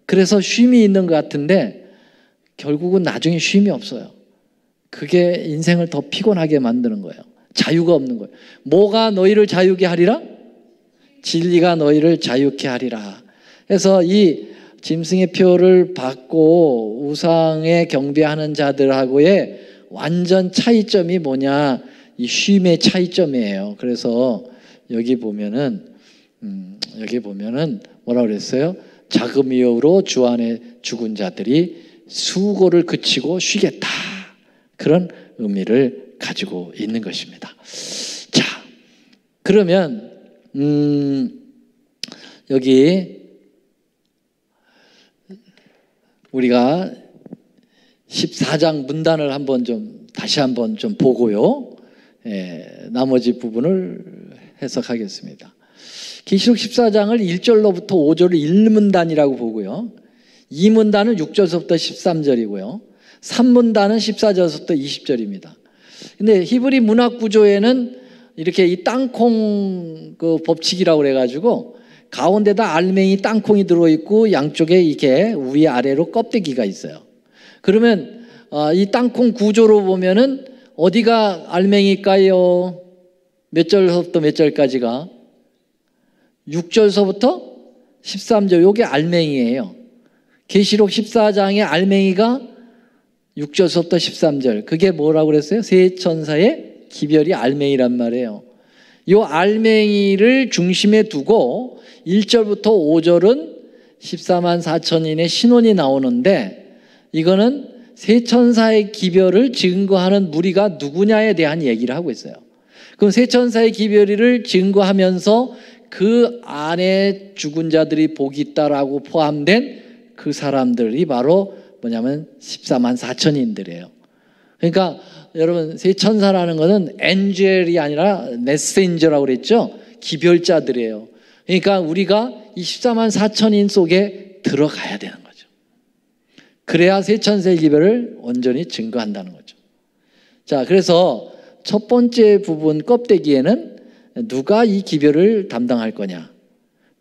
그래서 쉼이 있는 것 같은데 결국은 나중에 쉼이 없어요. 그게 인생을 더 피곤하게 만드는 거예요. 자유가 없는 거예요. 뭐가 너희를 자유케 하리라? 진리가 너희를 자유케 하리라. 그래서 이 짐승의 표를 받고 우상에 경배하는 자들하고의 완전 차이점이 뭐냐? 이 쉼의 차이점이에요. 그래서 여기 보면은 뭐라 그랬어요? 자금 이후로 주 안에 죽은 자들이 수고를 그치고 쉬겠다, 그런 의미를 가지고 있는 것입니다. 자, 그러면 여기 우리가 14장 문단을 한번 좀 다시 한번 좀 보고요, 나머지 부분을 해석하겠습니다. 계시록 14장을 1절로부터 5절을 1문단이라고 보고요, 2문단은 6절서부터 13절이고요, 3문단은 14절서부터 20절입니다. 근데 히브리 문학 구조에는 이렇게 이 땅콩 그 법칙이라고 그래가지고 가운데다 알맹이 땅콩이 들어있고 양쪽에 이렇게 위에 아래로 껍데기가 있어요. 그러면 이 땅콩 구조로 보면은 어디가 알맹이일까요? 몇 절서부터 몇 절까지가? 6절서부터 13절, 요게 알맹이에요. 계시록 14장의 알맹이가 6절서부터 13절. 그게 뭐라고 그랬어요? 세 천사의 기별이 알맹이란 말이에요. 이 알맹이를 중심에 두고 1절부터 5절은 14만 4천인의 신혼이 나오는데, 이거는 세 천사의 기별을 증거하는 무리가 누구냐에 대한 얘기를 하고 있어요. 그럼 세 천사의 기별을 증거하면서 그 안에 죽은 자들이 복이 있다라고 포함된 그 사람들이 바로 뭐냐면 14만 4천인들이에요. 그러니까 여러분, 세 천사라는 것은 엔젤이 아니라 메신저라고 그랬죠. 기별자들이에요. 그러니까 우리가 이 14만 4천인 속에 들어가야 되는 거죠. 그래야 세 천사의 기별을 온전히 증거한다는 거죠. 자, 그래서 첫 번째 부분 껍데기에는 누가 이 기별을 담당할 거냐,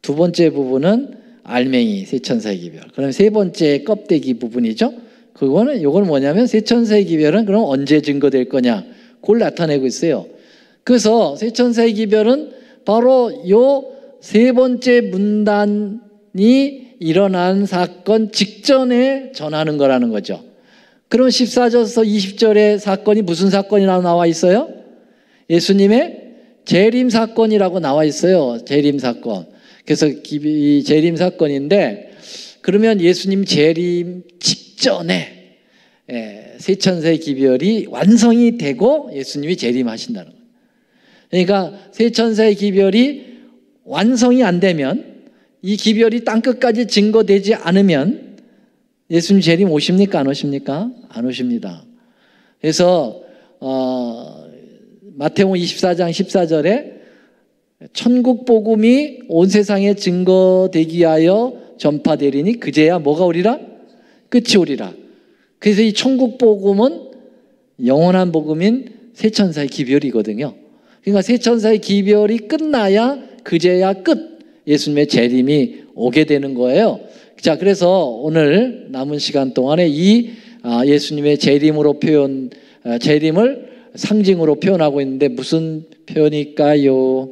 두 번째 부분은 알맹이, 세 천사의 기별. 그럼 세 번째 껍데기 부분이죠. 요건 뭐냐면 세 천사의 기별은 그럼 언제 증거될 거냐, 그걸 나타내고 있어요. 그래서 세 천사의 기별은 바로 요 세 번째 문단이 일어난 사건 직전에 전하는 거라는 거죠. 그럼 14절에서 20절의 사건이 무슨 사건이라고 나와 있어요? 예수님의 재림 사건이라고 나와 있어요. 재림 사건. 그래서 이 재림 사건인데, 그러면 예수님 재림 직전에 세 천사의 기별이 완성이 되고 예수님이 재림하신다는 거예요. 그러니까 세 천사의 기별이 완성이 안 되면, 이 기별이 땅끝까지 증거되지 않으면 예수님 재림 오십니까? 안 오십니까? 안 오십니다. 그래서 마태복음 24장 14절에 천국 복음이 온 세상에 증거되기 위하여 전파되리니 그제야 뭐가 오리라? 끝이 오리라. 그래서 이 천국 복음은 영원한 복음인 세 천사의 기별이거든요. 그러니까 세 천사의 기별이 끝나야 그제야 끝, 예수님의 재림이 오게 되는 거예요. 자, 그래서 오늘 남은 시간 동안에 이 예수님의 재림으로 재림을 상징으로 표현하고 있는데 무슨 표현일까요?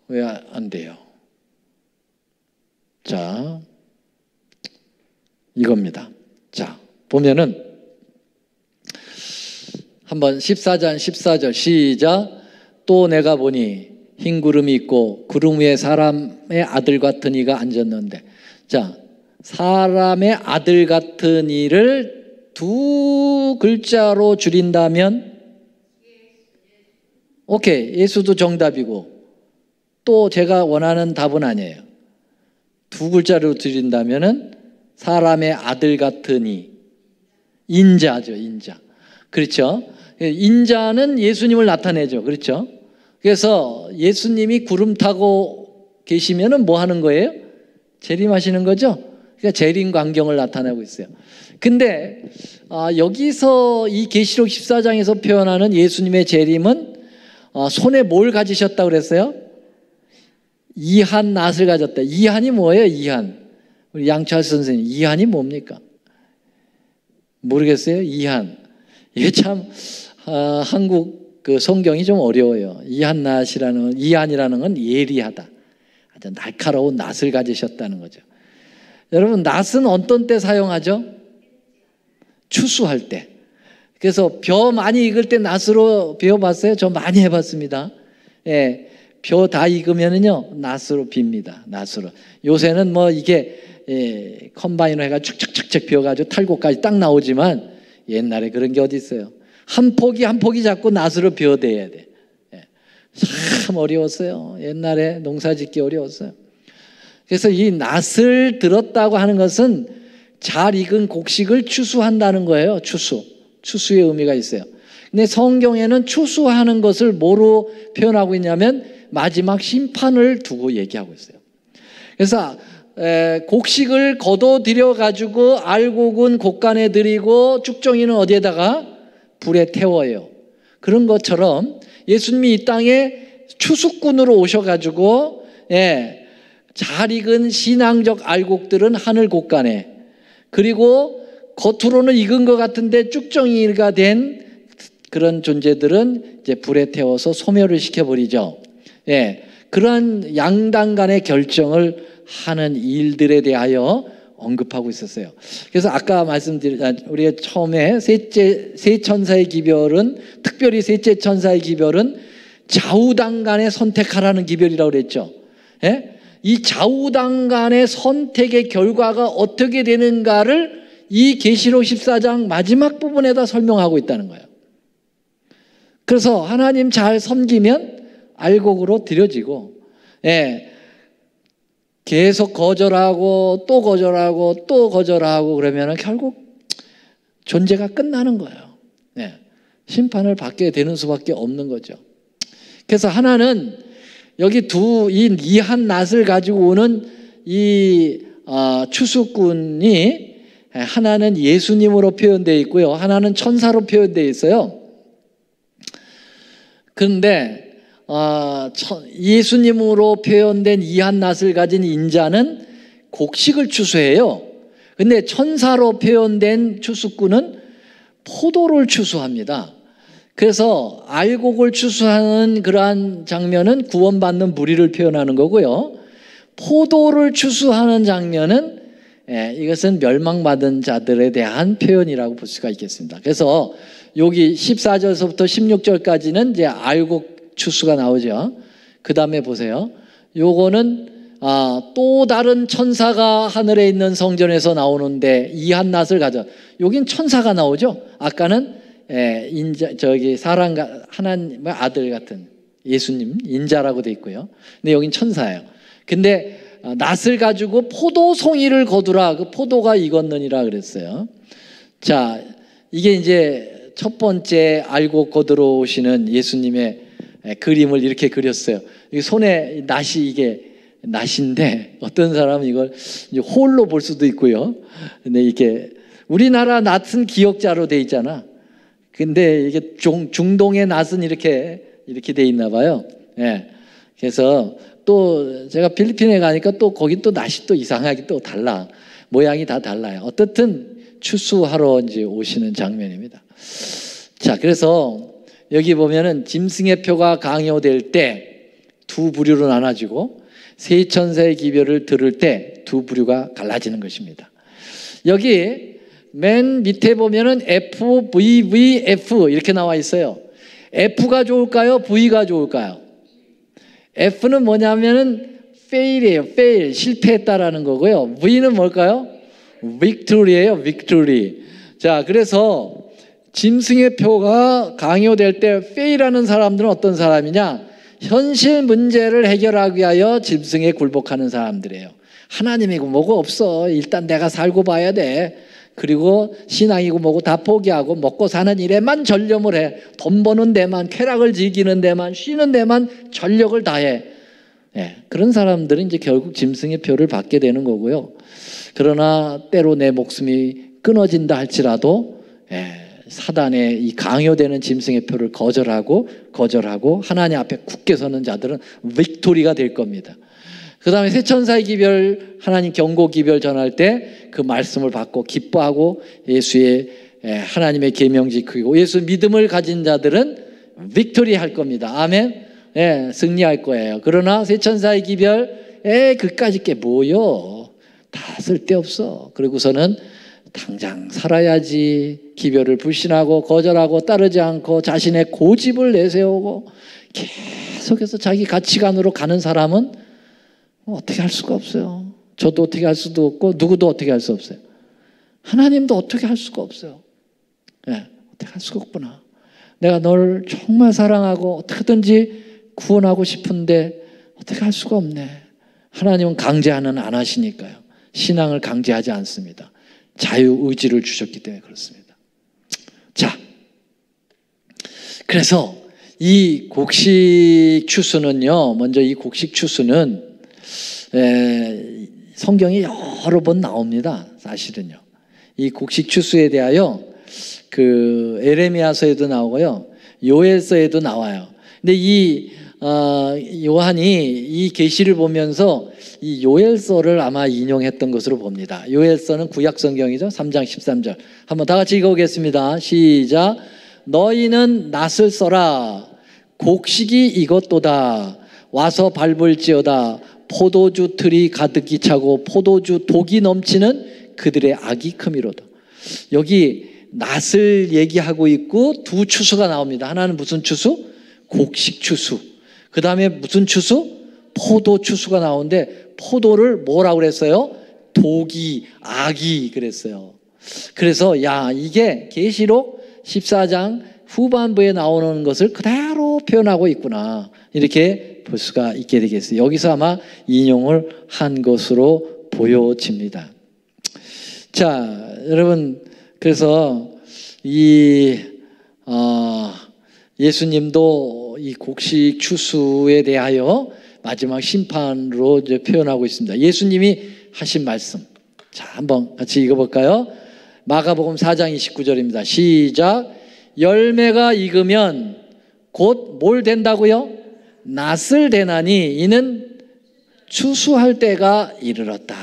왜 안 돼요? 자, 이겁니다. 자, 보면은 한번 14장 14절 시작. 또 내가 보니 흰 구름이 있고 구름 위에 사람의 아들 같은 이가 앉았는데, 자, 사람의 아들 같은 이를 두 글자로 줄인다면, 오케이, 예수도 정답이고, 또 제가 원하는 답은 아니에요. 두 글자로 줄인다면은 사람의 아들 같은 이, 인자죠, 인자. 그렇죠? 인자는 예수님을 나타내죠. 그렇죠? 그래서 예수님이 구름 타고 계시면은 뭐 하는 거예요? 재림하시는 거죠? 그러니까 재림 광경을 나타내고 있어요. 근데 여기서 이 계시록 14장에서 표현하는 예수님의 재림은 손에 뭘 가지셨다고 그랬어요? 이한 낫을 가졌다. 이한이 뭐예요? 이한. 우리 양철 선생님, 이한이 뭡니까? 모르겠어요? 이한. 이게 참 한국 그 성경이 좀 어려워요. 이한이라는 건 예리하다, 아주 날카로운 낫을 가지셨다는 거죠. 여러분, 낫은 어떤 때 사용하죠? 추수할 때. 그래서 벼 많이 익을 때 낫으로 베어봤어요? 저 많이 해봤습니다. 예, 벼 다 익으면은요 낫으로 빕니다. 낫으로. 요새는 뭐 이게 컴바인으로 해가지고 축축축축 벼가지고 탈곡까지 딱 나오지만 옛날에 그런 게 어디 있어요? 한 포기 한 포기 잡고 낫으로 베어대야 돼. 참 어려웠어요. 옛날에 농사짓기 어려웠어요. 그래서 이 낫을 들었다고 하는 것은 잘 익은 곡식을 추수한다는 거예요. 추수의 의미가 있어요. 근데 성경에는 추수하는 것을 뭐로 표현하고 있냐면 마지막 심판을 두고 얘기하고 있어요. 그래서 곡식을 거둬들여 가지고 알곡은 곡간에 들이고 쭉정이는 어디에다가 불에 태워요. 그런 것처럼 예수님이 이 땅에 추수꾼으로 오셔가지고 잘 익은 신앙적 알곡들은 하늘 곡간에, 그리고 겉으로는 익은 것 같은데 쭉정이가 된 그런 존재들은 이제 불에 태워서 소멸을 시켜버리죠. 그러한 양당 간의 결정을 하는 일들에 대하여 언급하고 있었어요. 그래서 아까 우리가 처음에 세 천사의 기별은, 특별히 셋째 천사의 기별은 좌우당 간에 선택하라는 기별이라고 그랬죠. 이 좌우당 간의 선택의 결과가 어떻게 되는가를 이 계시록 14장 마지막 부분에다 설명하고 있다는 거예요. 그래서 하나님 잘 섬기면 알곡으로 드려지고, 계속 거절하고 또 거절하고 또 거절하고 그러면 결국 존재가 끝나는 거예요. 심판을 받게 되는 수밖에 없는 거죠. 그래서 하나는 여기 이한 낫을 가지고 오는 이 추수꾼이, 하나는 예수님으로 표현되어 있고요, 하나는 천사로 표현되어 있어요. 그런데 예수님으로 표현된 이한낫을 가진 인자는 곡식을 추수해요. 근데 천사로 표현된 추수꾼은 포도를 추수합니다. 그래서 알곡을 추수하는 그러한 장면은 구원받는 무리를 표현하는 거고요. 포도를 추수하는 장면은 이것은 멸망받은 자들에 대한 표현이라고 볼 수가 있겠습니다. 그래서 여기 14절서부터 16절까지는 이제 알곡 추수가 나오죠. 그 다음에 보세요. 요거는 또 다른 천사가 하늘에 있는 성전에서 나오는데 이한낫을 가져. 여긴 천사가 나오죠. 아까는 사람과 하나님의 아들 같은 예수님 인자라고 돼 있고요. 근데 여긴 천사예요. 근데 낫을 가지고 포도송이를 거두라. 그 포도가 익었느니라 그랬어요. 자, 이게 이제 첫 번째 알고 거두러 오시는 예수님의 그림을 이렇게 그렸어요. 이 손에 낫이 이게 낫인데 어떤 사람은 이걸 이제 홀로 볼 수도 있고요. 근데 이게 우리나라 낫은 기역자로 돼 있잖아. 근데 이게 중동의 낫은 이렇게 돼 있나 봐요. 그래서 또 제가 필리핀에 가니까 또 거기 또 낫이 또 이상하게 또 달라. 모양이 다 달라요. 어떻든 추수하러 이제 오시는 장면입니다. 자, 그래서 여기 보면은 짐승의 표가 강요될 때 두 부류로 나눠지고 세 천사의 기별을 들을 때 두 부류가 갈라지는 것입니다. 여기 맨 밑에 보면은 FVVF 이렇게 나와 있어요. F가 좋을까요? V가 좋을까요? F는 뭐냐면은 fail이에요. fail, 실패했다라는 거고요. V는 뭘까요? victory예요. victory. 자, 그래서 짐승의 표가 강요될 때 fail하는 사람들은 어떤 사람이냐? 현실 문제를 해결하기 위하여 짐승에 굴복하는 사람들이에요. 하나님이고 뭐고 없어. 일단 내가 살고 봐야 돼. 그리고 신앙이고 뭐고 다 포기하고 먹고 사는 일에만 전념을 해. 돈 버는 데만, 쾌락을 즐기는 데만, 쉬는 데만 전력을 다해. 그런 사람들은 이제 결국 짐승의 표를 받게 되는 거고요. 그러나 때로 내 목숨이 끊어진다 할지라도 사단의 이 강요되는 짐승의 표를 거절하고 하나님 앞에 굳게 서는 자들은 빅토리가 될 겁니다. 그 다음에 세 천사의 기별, 하나님 경고 기별 전할 때 그 말씀을 받고 기뻐하고 예수의 하나님의 계명 지키고 예수 믿음을 가진 자들은 빅토리 할 겁니다. 아멘. 승리할 거예요. 그러나 세 천사의 기별, 그까짓 게 뭐요? 다 쓸데없어. 그리고서는 당장 살아야지. 기별을 불신하고 거절하고 따르지 않고 자신의 고집을 내세우고 계속해서 자기 가치관으로 가는 사람은 어떻게 할 수가 없어요. 저도 어떻게 할 수도 없고 누구도 어떻게 할 수 없어요. 하나님도 어떻게 할 수가 없어요. 어떻게 할 수가 없구나. 내가 널 정말 사랑하고 어떻게든지 구원하고 싶은데 어떻게 할 수가 없네. 하나님은 강제하는 안 하시니까요. 신앙을 강제하지 않습니다. 자유의지를 주셨기 때문에 그렇습니다. 자, 그래서 이 곡식 추수는요, 먼저 이 곡식 추수는 성경이 여러 번 나옵니다. 사실은요. 이 곡식 추수에 대하여 그 에레미야서에도 나오고요, 요엘서에도 나와요. 근데 이 요한이 이 계시를 보면서 이 요엘서를 아마 인용했던 것으로 봅니다. 요엘서는 구약 성경이죠. 3장 13절. 한번 다 같이 읽어보겠습니다. 시작. 너희는 낫을 써라. 곡식이 익었도다. 와서 밟을지어다. 포도주 틀이 가득히 차고 포도주 독이 넘치는 그들의 악이 크미로다. 여기 낫을 얘기하고 있고 두 추수가 나옵니다. 하나는 무슨 추수? 곡식 추수. 그 다음에 무슨 추수? 포도 추수가 나오는데 포도를 뭐라고 그랬어요? 독이, 악이 그랬어요. 그래서 이게 계시록 14장 후반부에 나오는 것을 그대로 표현하고 있구나. 이렇게 볼 수가 있게 되겠어요. 여기서 아마 인용을 한 것으로 보여집니다. 자, 여러분, 그래서 예수님도 이 곡식 추수에 대하여 마지막 심판으로 이제 표현하고 있습니다. 예수님이 하신 말씀. 자, 한번 같이 읽어볼까요? 마가복음 4장 29절입니다. 시작. 열매가 익으면 곧 뭘 된다고요? 낫을 대나니 이는 추수할 때가 이르렀다.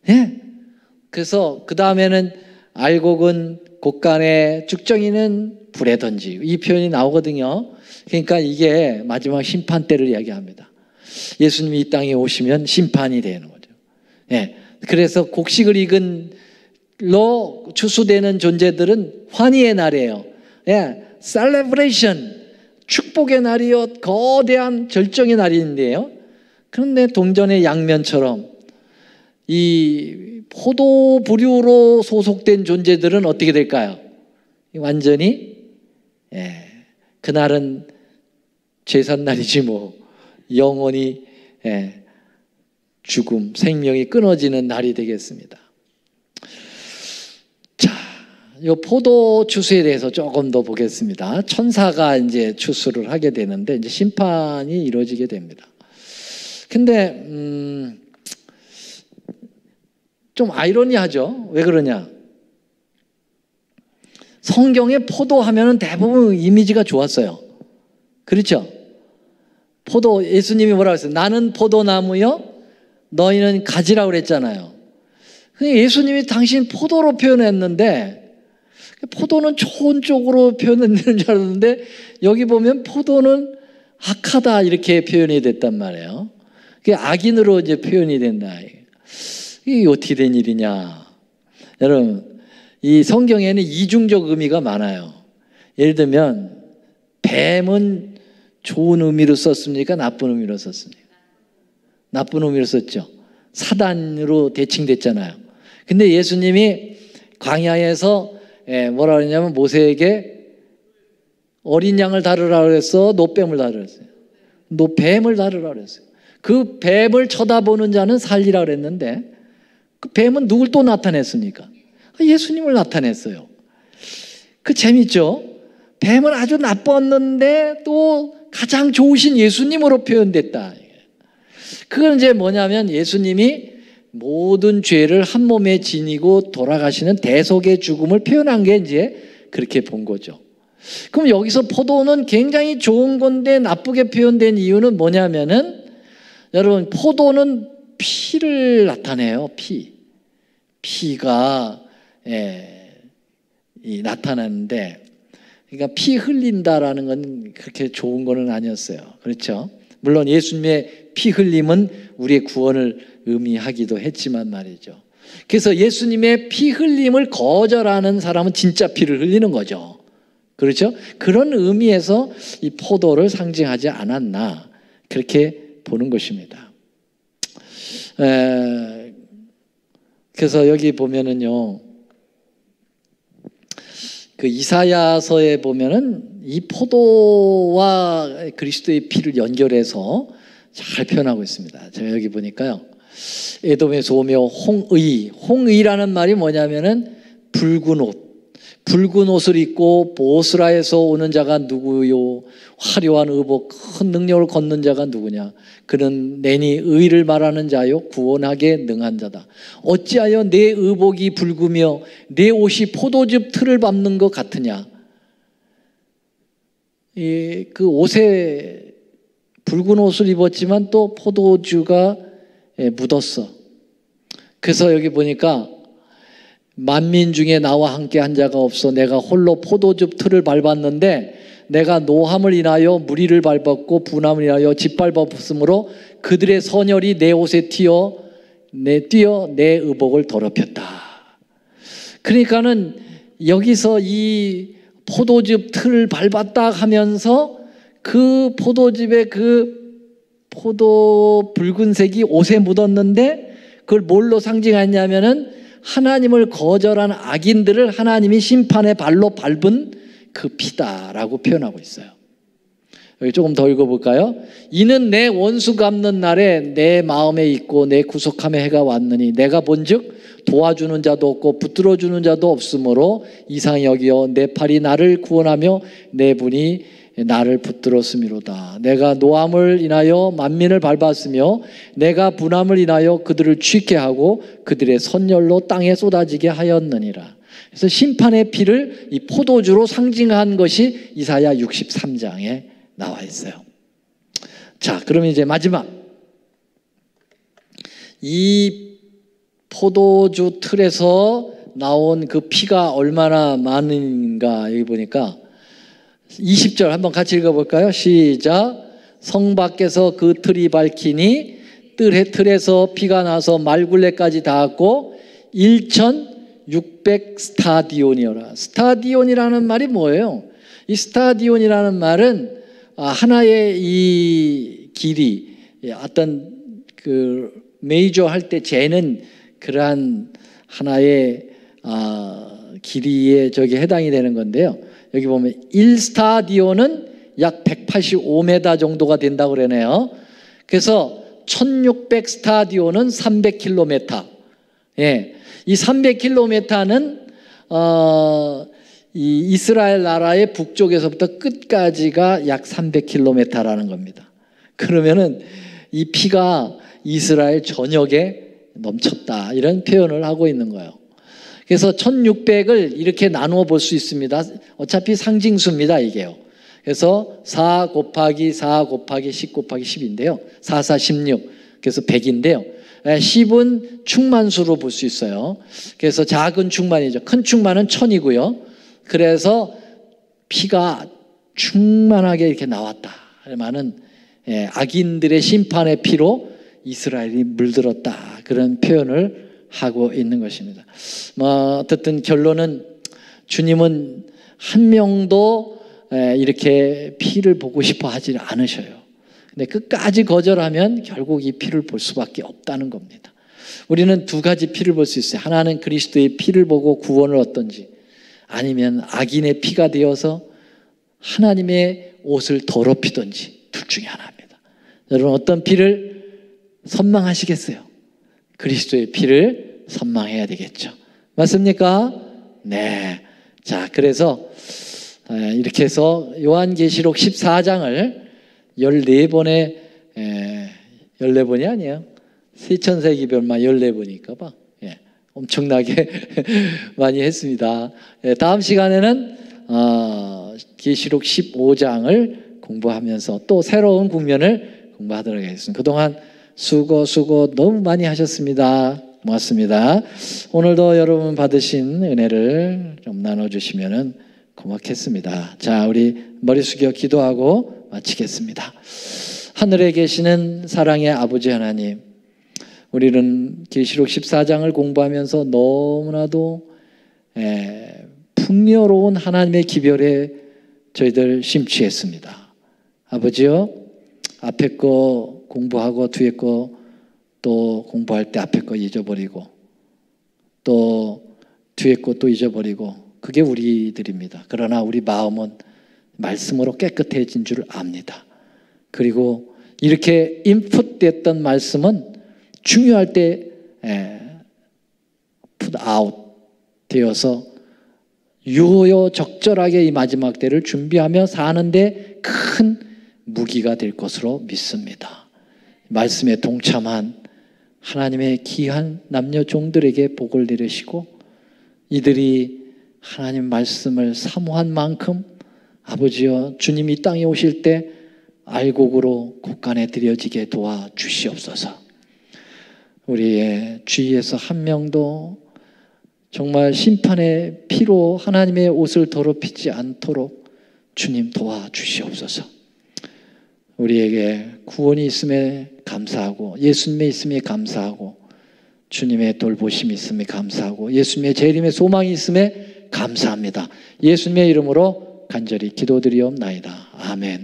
예? 그래서 그 다음에는 알곡은 곡간에 쭉정이는 불에 던지고 이 표현이 나오거든요. 그러니까 이게 마지막 심판 때를 이야기합니다. 예수님이 이 땅에 오시면 심판이 되는 거죠. 예. 그래서 곡식을 익은로 추수되는 존재들은 환희의 날이에요. 예. 셀레브레이션, 축복의 날이요, 거대한 절정의 날인데요. 그런데 동전의 양면처럼 이 포도 부류로 소속된 존재들은 어떻게 될까요? 완전히 그날은 제삿날이지 뭐 영원히 죽음, 생명이 끊어지는 날이 되겠습니다. 자, 이 포도 추수에 대해서 조금 더 보겠습니다. 천사가 이제 추수를 하게 되는데 이제 심판이 이루어지게 됩니다. 근데 좀 아이러니하죠. 왜 그러냐? 성경에 포도 하면은 대부분 이미지가 좋았어요. 그렇죠? 포도, 예수님이 뭐라고 했어요? 나는 포도나무요, 너희는 가지라고 그랬잖아요. 예수님이 당신 포도로 표현했는데 포도는 좋은 쪽으로 표현되는 줄 알았는데 여기 보면 포도는 악하다 이렇게 표현이 됐단 말이에요. 그게 악인으로 이제 표현이 된다. 이게 어떻게 된 일이냐? 여러분, 이 성경에는 이중적 의미가 많아요. 예를 들면 뱀은 좋은 의미로 썼습니까? 나쁜 의미로 썼습니까? 나쁜 의미로 썼죠. 사단으로 대칭됐잖아요. 근데 예수님이 광야에서 뭐라 그러냐면 모세에게 어린 양을 다루라고 그랬어? 노뱀을 다루라고 그랬어요? 노뱀을 다루라고 그랬어요. 그 뱀을 쳐다보는 자는 살리라고 그랬는데 그 뱀은 누굴 또 나타냈습니까? 예수님을 나타냈어요. 그 재밌죠? 뱀은 아주 나빴는데 또 가장 좋으신 예수님으로 표현됐다. 그건 이제 뭐냐면 예수님이 모든 죄를 한 몸에 지니고 돌아가시는 대속의 죽음을 표현한 게 이제 그렇게 본 거죠. 그럼 여기서 포도는 굉장히 좋은 건데 나쁘게 표현된 이유는 뭐냐면은 여러분, 포도는 피를 나타내요. 피가 나타나는데, 그러니까 피 흘린다라는 건 그렇게 좋은 거는 아니었어요. 그렇죠? 물론 예수님의 피 흘림은 우리의 구원을 의미하기도 했지만 말이죠. 그래서 예수님의 피 흘림을 거절하는 사람은 진짜 피를 흘리는 거죠. 그렇죠? 그런 의미에서 이 포도를 상징하지 않았나 그렇게 보는 것입니다. 그래서 여기 보면은요, 그 이사야서에 보면은 이 포도와 그리스도의 피를 연결해서 잘 표현하고 있습니다. 제가 여기 보니까요, 에돔에서 오며 홍의라는 말이 뭐냐면은 붉은 옷을 입고 보스라에서 오는 자가 누구요? 화려한 의복, 큰 능력을 걷는 자가 누구냐? 그는 내니 의를 말하는 자요, 구원하게 능한 자다. 어찌하여 내 의복이 붉으며 내 옷이 포도즙 틀을 밟는 것 같으냐? 그 옷에 붉은 옷을 입었지만 또 포도주가 묻었어. 그래서 여기 보니까 만민 중에 나와 함께 한 자가 없어 내가 홀로 포도즙 틀을 밟았는데 내가 노함을 인하여 무리를 밟았고 분함을 인하여 짓밟았으므로 그들의 선혈이 내 옷에 뛰어 내 의복을 더럽혔다. 그러니까는 여기서 이 포도즙 틀을 밟았다 하면서 그 포도즙의 그 포도 붉은색이 옷에 묻었는데 그걸 뭘로 상징하냐면은 하나님을 거절한 악인들을 하나님이 심판의 발로 밟은 그 피다라고 표현하고 있어요. 여기 조금 더 읽어볼까요? 이는 내 원수 갚는 날에 내 마음에 있고 내 구속함의 해가 왔느니 내가 본즉 도와주는 자도 없고 붙들어주는 자도 없으므로 이상히 여기어 내 팔이 나를 구원하며 내 분이 나를 붙들었음이로다. 내가 노함을 인하여 만민을 밟았으며 내가 분함을 인하여 그들을 취케 하고 그들의 선열로 땅에 쏟아지게 하였느니라. 그래서 심판의 피를 이 포도주로 상징한 것이 이사야 63장에 나와 있어요. 자, 그러면 이제 마지막. 이 포도주 틀에서 나온 그 피가 얼마나 많은가 여기 보니까 20절 한번 같이 읽어볼까요? 시작. 성 밖에서 그 틀이 밝히니 틀에서 피가 나서 말굴레까지 닿았고 1600 스타디온이어라. 스타디온이라는 말이 뭐예요? 이 스타디온이라는 말은 하나의 이 길이, 어떤 그 메이저 할 때 재는 그러한 하나의 길이에 저기 해당이 되는 건데요. 여기 보면 1스타디온은 약 185m 정도가 된다고 그러네요. 그래서 1600 스타디온은 300km. 예. 이 300km는 이 이스라엘 나라의 북쪽에서부터 끝까지가 약 300km라는 겁니다. 그러면은 이 피가 이스라엘 전역에 넘쳤다, 이런 표현을 하고 있는 거예요. 그래서 1600을 이렇게 나누어 볼 수 있습니다. 어차피 상징수입니다, 이게요. 그래서 4 곱하기 4 곱하기 10 곱하기 10인데요. 4, 4, 16. 그래서 100인데요. 10은 충만수로 볼 수 있어요. 그래서 작은 충만이죠. 큰 충만은 1000이고요. 그래서 피가 충만하게 이렇게 나왔다. 말은 악인들의 심판의 피로 이스라엘이 물들었다, 그런 표현을 하고 있는 것입니다. 어쨌든 결론은 주님은 한 명도 이렇게 피를 보고 싶어 하지 않으셔요. 근데 끝까지 거절하면 결국 이 피를 볼 수밖에 없다는 겁니다. 우리는 두 가지 피를 볼 수 있어요. 하나는 그리스도의 피를 보고 구원을 얻든지, 아니면 악인의 피가 되어서 하나님의 옷을 더럽히든지, 둘 중에 하나입니다. 여러분, 어떤 피를 선망하시겠어요? 그리스도의 피를 선망해야 되겠죠. 맞습니까? 네. 자, 그래서 이렇게 해서 요한계시록 14장을 14번에 14번이 아니에요. 세천세기별만 14번이니까 봐. 엄청나게 많이 했습니다. 다음 시간에는 계시록 15장을 공부하면서 또 새로운 국면을 공부하도록 하겠습니다. 그동안 수고 너무 많이 하셨습니다. 고맙습니다. 오늘도 여러분 받으신 은혜를 좀 나눠주시면 고맙겠습니다. 자, 우리 머리 숙여 기도하고 마치겠습니다. 하늘에 계시는 사랑의 아버지 하나님, 우리는 계시록 14장을 공부하면서 너무나도 풍요로운 하나님의 기별에 저희들 심취했습니다. 아버지요, 앞에 거 공부하고 뒤에 거 또 공부할 때 앞에 거 잊어버리고 또 뒤에 거 또 잊어버리고, 그게 우리들입니다. 그러나 우리 마음은 말씀으로 깨끗해진 줄 압니다. 그리고 이렇게 인풋됐던 말씀은 중요할 때 put out 되어서 유효 적절하게 이 마지막 때를 준비하며 사는데 큰 무기가 될 것으로 믿습니다. 말씀에 동참한 하나님의 귀한 남녀 종들에게 복을 내리시고, 이들이 하나님 말씀을 사모한 만큼 아버지여, 주님 이 땅에 오실 때 알곡으로 곳간에 드려지게 도와주시옵소서. 우리의 주위에서 한 명도 정말 심판의 피로 하나님의 옷을 더럽히지 않도록 주님 도와주시옵소서. 우리에게 구원이 있음에 감사하고, 예수님의 있음에 감사하고, 주님의 돌보심이 있음에 감사하고, 예수님의 재림의 소망이 있음에 감사합니다. 예수님의 이름으로 간절히 기도드리옵나이다. 아멘.